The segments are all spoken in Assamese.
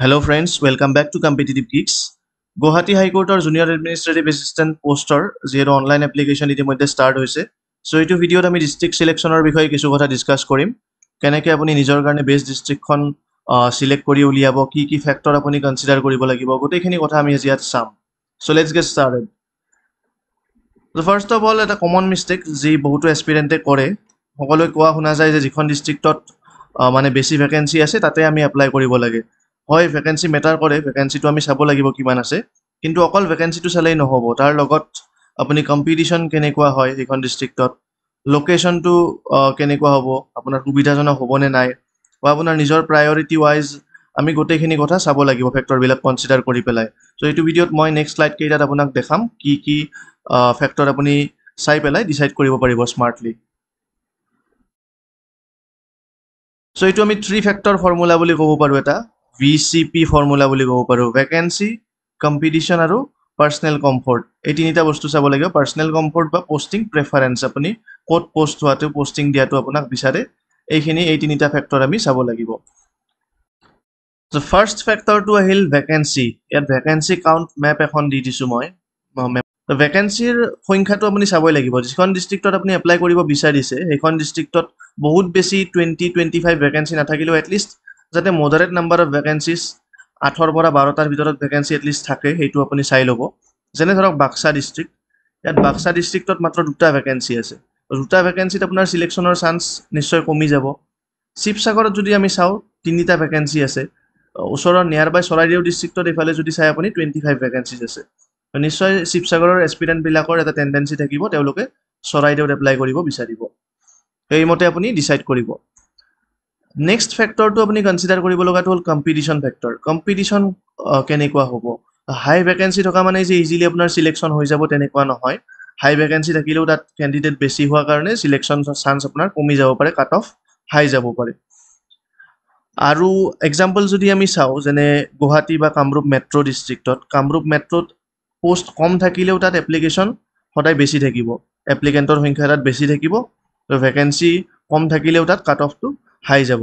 Hello friends, welcome back to Competitive Geeks. Guwahati High Court or Junior Administrative Assistant poster zero online application ইতিমধ্যে start হৈছে। So এইটো ভিডিঅ'ত আমি district selectionৰ বিষয়ে কিছু কথা discuss কৰিম। কেনেকৈ আপুনি নিজৰ কাৰণে best districtখন select কৰি উলিয়াব, কি factor আপুনি consider কৰিব লাগিব, গোটেইখিনি কথা আমি আজি ইয়াত চাম। So let's get started. So first of all, এটা common mistake যি বহুতো aspirant কৰে, সকলোৱে কোৱা শুনা যায় যে যিখন ডিষ্ট্ৰিক্টত মানে বেছি ভেকেঞ্চি আছে তাতে আমি এপ্লাই কৰিব লাগে। হয়, ভেকেঞ্চি মেটাৰ কৰে, ভেকেঞ্চিটো আমি চাব লাগিব কিমান আছে, কিন্তু অকল ভেকেঞ্চিটো চালেই নহ'ব, তাৰ লগত আপুনি কম্পিটিশ্যন কেনেকুৱা হয় সেইখন ডিষ্ট্ৰিক্টত, লোকেশ্যনটো কেনেকুৱা হ'ব, আপোনাৰ সুবিধাজনক হ'বনে নাই, বা আপোনাৰ নিজৰ প্ৰায়ৰিটি ৱাইজ আমি গোটেইখিনি কথা চাব লাগিব ফেক্টৰবিলাক কনচিডাৰ কৰি পেলাই। চ' এইটো ভিডিঅ'ত মই নেক্সট শ্লাইড কেইটাত আপোনাক দেখাম কি ফেক্টৰ আপুনি চাই পেলাই ডিচাইড কৰিব পাৰিব স্মাৰ্টলি। চ' এইটো আমি 3 ফেক্টৰ ফৰ্মুলা বুলি ক'ব পাৰোঁ, এটা VCP ফৰ্মুলা বুলি ক'ব পাৰোঁ। ভেকেঞ্চি, কম্পিটিশ্যন আৰু পাৰ্চনেল কমফৰ্ট, এই তিনিটা বস্তু চাব লাগিব। পাৰ্চনেল কমফৰ্ট বা পষ্টিং প্ৰেফাৰেঞ্চ, আপুনি ক'ত পষ্ট হোৱাটো, পষ্টিং দিয়াটো আপোনাক বিচাৰে, এই তিনিটা ফেক্টৰ আমি চাব লাগিব। চ' ফাৰ্ষ্ট ফেক্টৰটো আহিল ভেকেঞ্চি। ইয়াত ভেকেঞ্চি কাউণ্ট মেপ এখন দি দিছোঁ মই। ভেকেঞ্চিৰ সংখ্যাটো আপুনি চাবই লাগিব। যিখন ডিষ্ট্ৰিক্টত আপুনি এপ্লাই কৰিব বিচাৰিছে সেইখন ডিষ্ট্ৰিক্টত বহুত বেছি 20-25 ভেকেঞ্চি নাথাকিলেও এটলিষ্ট যাতে মডাৰেট নাম্বাৰ অফ ভেকেঞ্চিছ 8ৰ পৰা 12টাৰ ভিতৰত ভেকেঞ্চি এটলিষ্ট থাকে, সেইটো আপুনি চাই ল'ব। যেনে ধৰক বাক্সা ডিষ্ট্ৰিক্ট, ইয়াত বাক্সা ডিষ্ট্ৰিক্টত মাত্ৰ 2টা ভেকেঞ্চি আছে। 2টা ভেকেঞ্চিত আপোনাৰ চিলেকশ্যনৰ চান্স নিশ্চয় কমি যাব। শিৱসাগৰত যদি আমি চাওঁ 3টা ভেকেঞ্চি আছে। ওচৰৰ নিয়াৰ বাই চৰাইদেউ ডিষ্ট্ৰিক্টত এইফালে যদি চাই আপুনি 25 ভেকেঞ্চিছ আছে। নিশ্চয় শিৱসাগৰৰ এছপিৰেণ্টবিলাকৰ এটা টেণ্ডেঞ্চি থাকিব, তেওঁলোকে চৰাইদেউত এপ্লাই কৰিব বিচাৰিব। সেইমতে আপুনি ডিচাইড কৰিব। নেক্সট ফেক্টৰটো আপুনি কনচিডাৰ কৰিব লগাটো হ'ল কম্পিটিশ্যন ফেক্টৰ। কম্পিটিশ্যন কেনেকুৱা হ'ব? হাই ভেকেঞ্চি থকা মানে যে ইজিলি আপোনাৰ চিলেকশ্যন হৈ যাব তেনেকুৱা নহয়। হাই ভেকেঞ্চি থাকিলেও তাত কেণ্ডিডেট বেছি হোৱাৰ কাৰণে চিলেকশ্যন চান্স আপোনাৰ কমি যাব পাৰে, কাট অফ হাই যাব পাৰে। আৰু এক্সাম্পল যদি আমি চাওঁ, যেনে গুৱাহাটী বা কামৰূপ মেট্ৰ' ডিষ্ট্ৰিক্টত, কামৰূপ মেট্ৰ'ত পোষ্ট কম থাকিলেও তাত এপ্লিকেশ্যন সদায় বেছি থাকিব, এপ্লিকেণ্টৰ সংখ্যা তাত বেছি থাকিব। ভেকেঞ্চি কম থাকিলেও তাত কাট অফটো হাই যাব।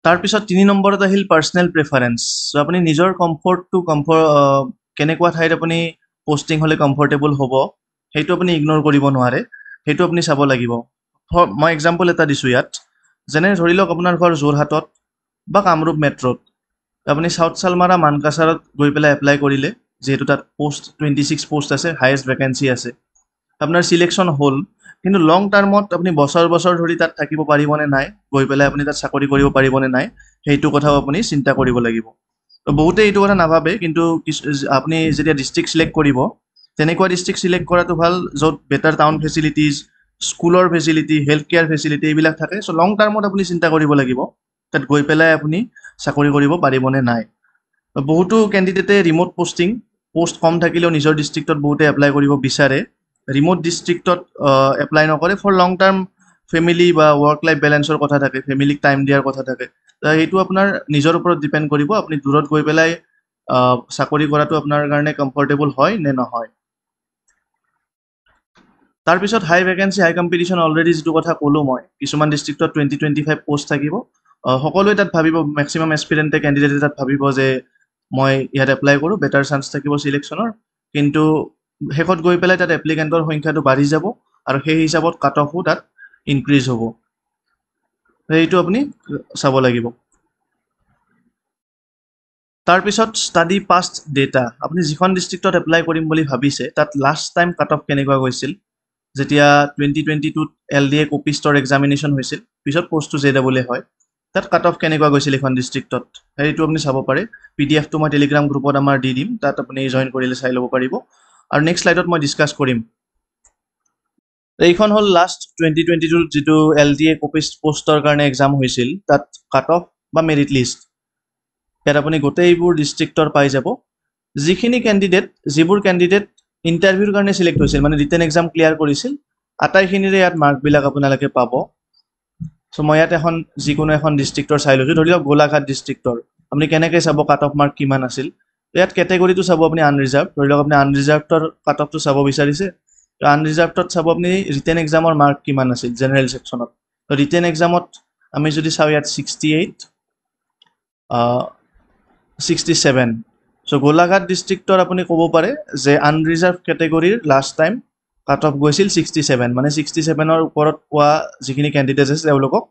তাৰপিছত 3 নম্বৰত আহিল পাৰ্চনেল প্ৰেফাৰেঞ্চ। চ' আপুনি নিজৰ কমফৰ্টটো কেনেকুৱা ঠাইত আপুনি পষ্টিং হ'লে কমফৰ্টেবল হ'ব সেইটো আপুনি ইগন'ৰ কৰিব নোৱাৰে, সেইটো আপুনি চাব লাগিব। মই এক্সাম্পল এটা দিছোঁ ইয়াত, যেনে ধৰি লওক আপোনাৰ ঘৰ যোৰহাটত বা কামৰূপ মেট্ৰ'ত, আপুনি চাউথ চালমাৰা মানকাছাৰত গৈ পেলাই এপ্লাই কৰিলে, যিহেতু তাত পোষ্ট 26 পোষ্ট আছে, হায়েষ্ট ভেকেঞ্চি আছে, আপোনাৰ চিলেকশ্যন হ'ল, কিন্তু লং টাৰ্মত আপুনি বছৰ বছৰ ধৰি তাত থাকিব পাৰিবনে নাই, গৈ পেলাই আপুনি তাত চাকৰি কৰিব পাৰিবনে নাই, সেইটো কথাও আপুনি চিন্তা কৰিব লাগিব। বহুতেই এইটো কথা নাভাবে, কিন্তু আপুনি যেতিয়া ডিষ্ট্ৰিক্ট চিলেক্ট কৰিব, তেনেকুৱা ডিষ্ট্ৰিক্ট চিলেক্ট কৰাটো ভাল য'ত বেটাৰ টাউন ফেচিলিটিজ, স্কুলৰ ফেচিলিটি, হেল্থ কেয়াৰ ফেচিলিটি এইবিলাক থাকে। চ' লং টাৰ্মত আপুনি চিন্তা কৰিব লাগিব তাত গৈ পেলাই আপুনি চাকৰি কৰিব পাৰিবনে নাই। বহুতো কেণ্ডিডেটে ৰিম'ট পোষ্ট কম থাকিলেও নিজৰ ডিষ্ট্ৰিক্টত বহুতে এপ্লাই কৰিব বিচাৰে, ৰিম'ট ডিষ্ট্ৰিক্টত এপ্লাই নকৰে। ফৰ লং টাৰ্ম ফেমিলি বা ৱৰ্ক লাইফ বেলেঞ্চৰ কথা থাকে, ফেমিলিক টাইম দিয়াৰ কথা থাকে, সেইটো আপোনাৰ নিজৰ ওপৰত ডিপেণ্ড কৰিব, আপুনি দূৰত গৈ পেলাই চাকৰি কৰাটো আপোনাৰ কাৰণে কমফৰ্টেবল হয় নে নহয়। তাৰপিছত হাই ভেকেঞ্চি, হাই কম্পিটিশ্যন, অলৰেডি যিটো কথা ক'লোঁ মই, কিছুমান ডিষ্ট্ৰিক্টত 20-25 পোষ্ট থাকিব। সকলোৱে তাত ভাবিব, মেক্সিমাম এছপিৰেণ্টে, কেণ্ডিডেটে তাত ভাবিব যে মই ইয়াত এপ্লাই কৰোঁ, বেটাৰ চান্স থাকিব চিলেকশ্যনৰ, কিন্তু শেষত গৈ পেলাই তাত এপ্লিকেণ্টৰ সংখ্যাটো বাঢ়ি যাব আৰু সেই হিচাপত কাট অফো তাত ইনক্ৰিজ হ'ব। সেইটো আপুনি চাব লাগিব। তাৰপিছত ষ্টাডি পাষ্ট ডেটা, আপুনি যিখন ডিষ্ট্ৰিক্টত এপ্লাই কৰিম বুলি ভাবিছে তাত লাষ্ট টাইম কাট অফ কেনেকুৱা গৈছিল, যেতিয়া 2022 LDA কপিষ্টৰ এক্সামিনেশ্যন হৈছিল, পিছত পষ্টটো JEE হয়, তাত কাট অফ কেনেকুৱা গৈছিল এখন ডিষ্ট্ৰিক্টত, সেইটো আপুনি চাব পাৰে। PDF-টো মই টেলিগ্ৰাম গ্ৰুপত আমাৰ দি দিম, তাত আপুনি জইন কৰিলে চাই ল'ব পাৰিব। আৰু নেক্সট শ্লাইডত মই ডিছকাছ কৰিম। এইখন হ'ল লাষ্ট 2022 যিটো LDA পোষ্টৰ কাৰণে এক্সাম হৈছিল, তাত কাট অফ বা মেৰিট লিষ্ট, ইয়াত আপুনি গোটেইবোৰ ডিষ্ট্ৰিক্টৰ পাই যাব। যিবোৰ কেণ্ডিডেট ইণ্টাৰভিউৰ কাৰণে চিলেক্ট হৈছিল, মানে ৰিটেন এক্সাম ক্লিয়াৰ কৰিছিল, আটাইখিনিৰে ইয়াত মাৰ্কবিলাক আপোনালোকে পাব। চ' মই ইয়াত যিকোনো এখন ডিষ্ট্ৰিক্টৰ চাই লৈছোঁ, ধৰি লওক গোলাঘাট ডিষ্ট্ৰিক্টৰ, আপুনি কেনেকৈ চাব কাট অফ মাৰ্ক কিমান আছিল। ইয়াত কেটেগৰীটো চাব আপুনি আনৰিজাৰ্ভ, ধৰি লওক আপুনি আনৰিজাৰ্ভৰ কাট অফটো চাব বিচাৰিছে, আনৰিজাৰ্ভত চাব আপুনি ৰিটেন এক্সামৰ মাৰ্ক কিমান আছিল জেনেৰেল ছেকশ্যনত। ৰিটেন এক্সামত আমি যদি চাওঁ ইয়াত 68 67 চ' গোলাঘাট ডিষ্ট্ৰিক্টৰ আপুনি ক'ব পাৰে যে আনৰিজাৰ্ভ কেটেগৰীৰ লাষ্ট টাইম কাট অফ গৈছিল 67 মানে 67ৰ ওপৰত পোৱা যিখিনি কেণ্ডিডেট আছে তেওঁলোকক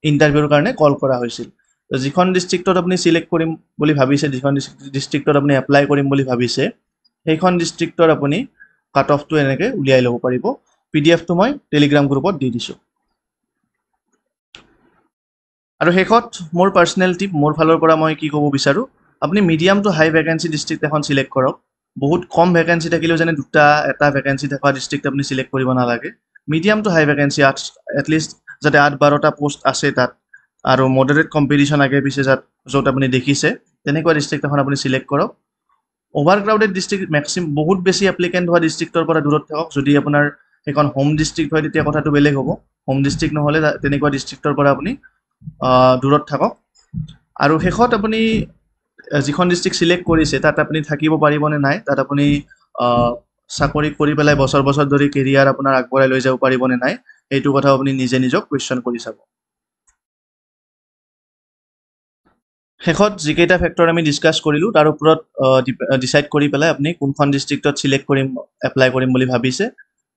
ইণ্টাৰভিউৰ কাৰণে কল কৰা হৈছিল যিখন ডিষ্ট্ৰিক্টত আপুনি চিলেক্ট কৰিম বুলি ভাবিছে যিখন ডিষ্ট্ৰিক্টত আপুনি এপ্লাই কৰিম বুলি ভাবিছে সেইখন ডিষ্ট্ৰিক্টৰ আপুনি কাট অফটো এনেকৈ উলিয়াই ল'ব পাৰিব পিডিএফটো মই টেলিগ্ৰাম গ্ৰুপত দি দিছোঁ আৰু শেষত মোৰ পাৰ্চনেল টিপ মোৰ ফালৰ পৰা মই কি ক'ব বিচাৰোঁ আপুনি medium to high vacancy district এখন চিলেক্ট কৰক বহুত কম ভেকেঞ্চি থাকিলেও যেনে এটা ভেকেঞ্চি থকা ডিষ্ট্ৰিক্ট আপুনি চিলেক্ট কৰিব নালাগে medium to high vacancy at least যাতে 8-12টা পোষ্ট আছে তাত আৰু মডাৰেট কম্পিটিশ্যন আগে পিছে য'ত আপুনি দেখিছে তেনেকুৱা ডিষ্ট্ৰিক্ট এখন আপুনি চিলেক্ট কৰক অভাৰ ক্ৰাউডেড ডিষ্ট্ৰিক্ট বহুত বেছি এপ্লিকেণ্ট হোৱা ডিষ্ট্ৰিক্টৰ পৰা দূৰত থাকক যদি আপোনাৰ সেইখন হোম ডিষ্ট্ৰিক্ট হয় তেতিয়া কথাটো বেলেগ হ'ব হোম ডিষ্ট্ৰিক্ট নহ'লে তেনেকুৱা ডিষ্ট্ৰিক্টৰ পৰা আপুনি দূৰত থাকক আৰু শেষত আপুনি যিখন ডিষ্ট্ৰিক্ট চিলেক্ট কৰিছে তাত আপুনি থাকিব পাৰিবনে নাই তাত আপুনি চাকৰি কৰি পেলাই বছৰ বছৰ ধৰি কেৰিয়াৰ আপোনাৰ আগবঢ়াই লৈ যাব পাৰিবনে নাই এইটো কথা আপুনি নিজে নিজক কুৱেশ্যন কৰি চাব শেষত যিকেইটা ফেক্টৰ আমি ডিছকাছ কৰিলোঁ তাৰ ওপৰত ডিচাইড কৰি পেলাই আপুনি কোনখন ডিষ্ট্ৰিক্টত চিলেক্ট এপ্লাই কৰিম বুলি ভাবিছে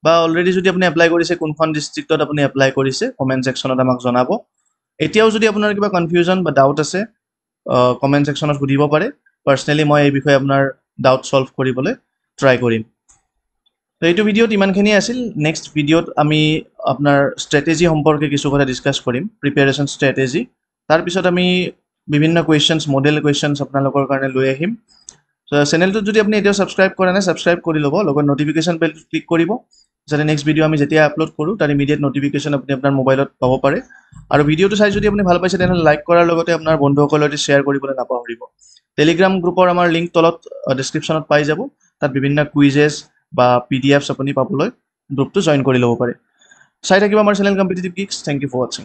বা অলৰেডি যদি আপুনি এপ্লাই কৰিছে কোনখন ডিষ্ট্ৰিক্টত আপুনি এপ্লাই কৰিছে কমেণ্ট ছেকশ্যনত আমাক জনাব এতিয়াও যদি আপোনাৰ কিবা কনফিউজন বা ডাউট আছে কমেণ্ট ছেকশ্যনত সুধিব পাৰে পাৰ্চনেলি মই এই বিষয়ে আপোনাৰ ডাউট ছল্ভ কৰিবলৈ ট্ৰাই কৰিম তো এইটো ভিডিঅ'ত ইমানখিনিয়ে আছিল নেক্সট ভিডিঅ'ত আমি আপোনাৰ ষ্ট্ৰেটেজি সম্পৰ্কে কিছু কথা ডিছকাছ কৰিম প্ৰিপেৰেশ্যন ষ্ট্ৰেটেজি তাৰপিছত আমি বিভিন্ন কুৱেশ্যনছ মডেল কুৱেশ্যনছ আপোনালোকৰ কাৰণে লৈ আহিম চ' চেনেলটোত যদি আপুনি এতিয়াও ছাবস্ক্ৰাইব কৰা নাই ছাবস্ক্ৰাইব কৰি ল'ব লগত নটিফিকেশ্যন বেলটো ক্লিক কৰিব যাতে নেক্সট ভিডিঅ' আমি যেতিয়া আপলোড কৰোঁ তাৰ ইমিডিয়েট নটিফিকেশ্যন আপুনি আপোনাৰ মোবাইলত পাব পাৰে আৰু ভিডিঅ'টো চাই যদি আপুনি ভাল পাইছে তেনেহ'লে লাইক কৰাৰ লগতে আপোনাৰ বন্ধুসকলৰ সৈতে শ্বেয়াৰ কৰিবলৈ নাপাহৰিব টেলিগ্ৰাম গ্ৰুপৰ আমাৰ লিংক তলত ডেছক্ৰিপশ্যনত পাই যাব তাত বিভিন্ন কুইজেছ বা PDFs আপুনি পাবলৈ গ্ৰুপটো জইন কৰি ল'ব পাৰে চাই থাকিব আমাৰ channel competitive geeks thank you for ৱাচিং